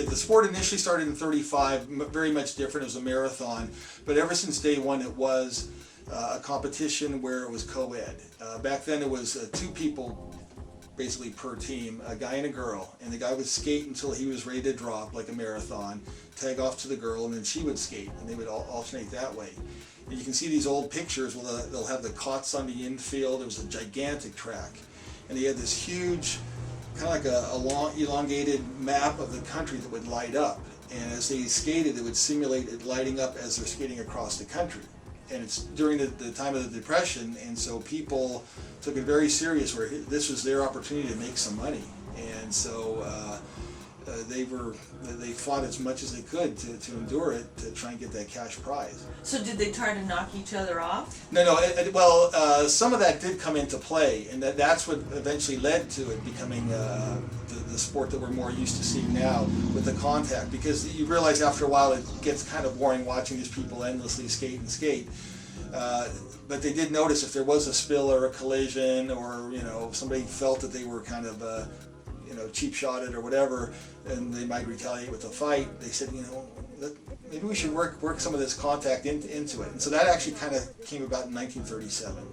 the sport initially started in '35, very much different. It was a marathon, but ever since day one, it was a competition where it was co-ed. Back then, it was 2 people basically per team, a guy and a girl, and the guy would skate until he was ready to drop, like a marathon, tag off to the girl, and then she would skate, and they would alternate that way. And you can see these old pictures where they'll have the cots on the infield. It was a gigantic track, and they had this huge, kind of like a long elongated map of the country that would light up, and as they skated, it would simulate it lighting up as they're skating across the country. And it's during the time of the Depression, and so people took it very serious, where this was their opportunity to make some money, and so they fought as much as they could to endure it, to try and get that cash prize. So did they try to knock each other off? No. Well, some of that did come into play, and that's what eventually led to it becoming the sport that we're more used to seeing now with the contact, because you realize after a while it gets kind of boring watching these people endlessly skate and skate. But they did notice if there was a spill or a collision, or if somebody felt that they were kind of cheap shotted or whatever, and they might retaliate with a fight. They said, maybe we should work some of this contact into it, and so that actually kind of came about in 1937.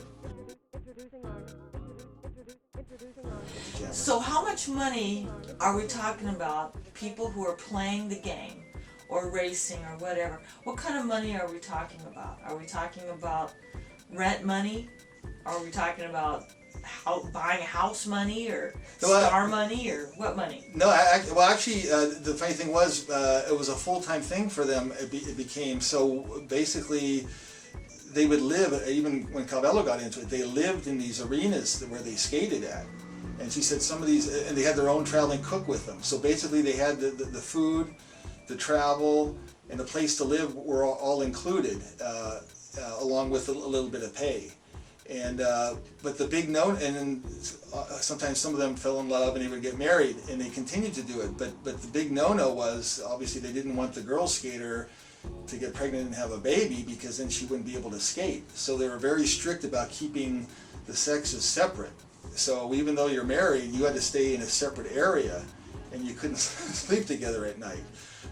So how much money are we talking about? People who are playing the game or racing or whatever. What kind of money are we talking about? Are we talking about rent money? Are we talking about buying house money or star money, or what money? No, actually, the funny thing was, it was a full-time thing for them. It became, so basically they would live, even when Calvello got into it, they lived in these arenas where they skated at. And she said some of these, and they had their own traveling cook with them. So basically they had the food, the travel, and the place to live were all included, along with a little bit of pay. And but the big note, and then sometimes some of them fell in love and they would get married, and they continued to do it. But the big no-no was, obviously they didn't want the girl skater to get pregnant and have a baby, because then she wouldn't be able to skate. So they were very strict about keeping the sexes separate. So even though you're married, you had to stay in a separate area, and you couldn't sleep together at night.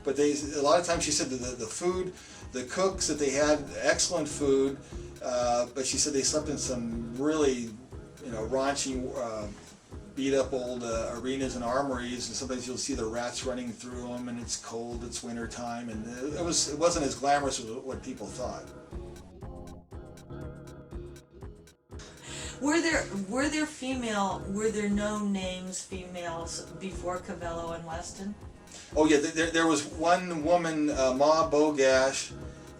But a lot of times she said that the food, the cooks that they had, excellent food, but she said they slept in some really, raunchy, beat up old arenas and armories, and sometimes you'll see the rats running through them, and it's cold, it's winter time, and it wasn't as glamorous as what people thought. Were there known names, females, before Calvello and Weston? Oh yeah, there was one woman, Ma Bo Gash,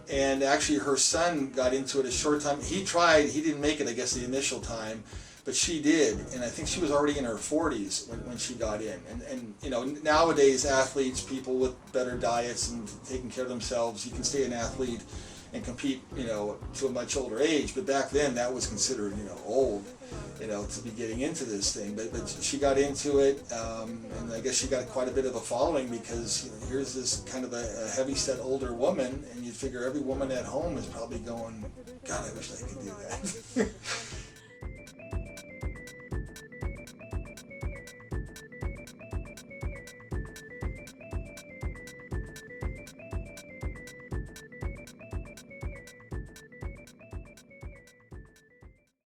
and actually her son got into it a short time. He tried, he didn't make it, I guess, the initial time, but she did, and I think she was already in her 40s when she got in. And nowadays athletes, people with better diets and taking care of themselves, you can stay an athlete and compete, to a much older age. But back then, that was considered, old, to be getting into this thing. But she got into it, and I guess she got quite a bit of a following, because here's this kind of a heavy-set older woman, and you'd figure every woman at home is probably going, God, I wish I could do that.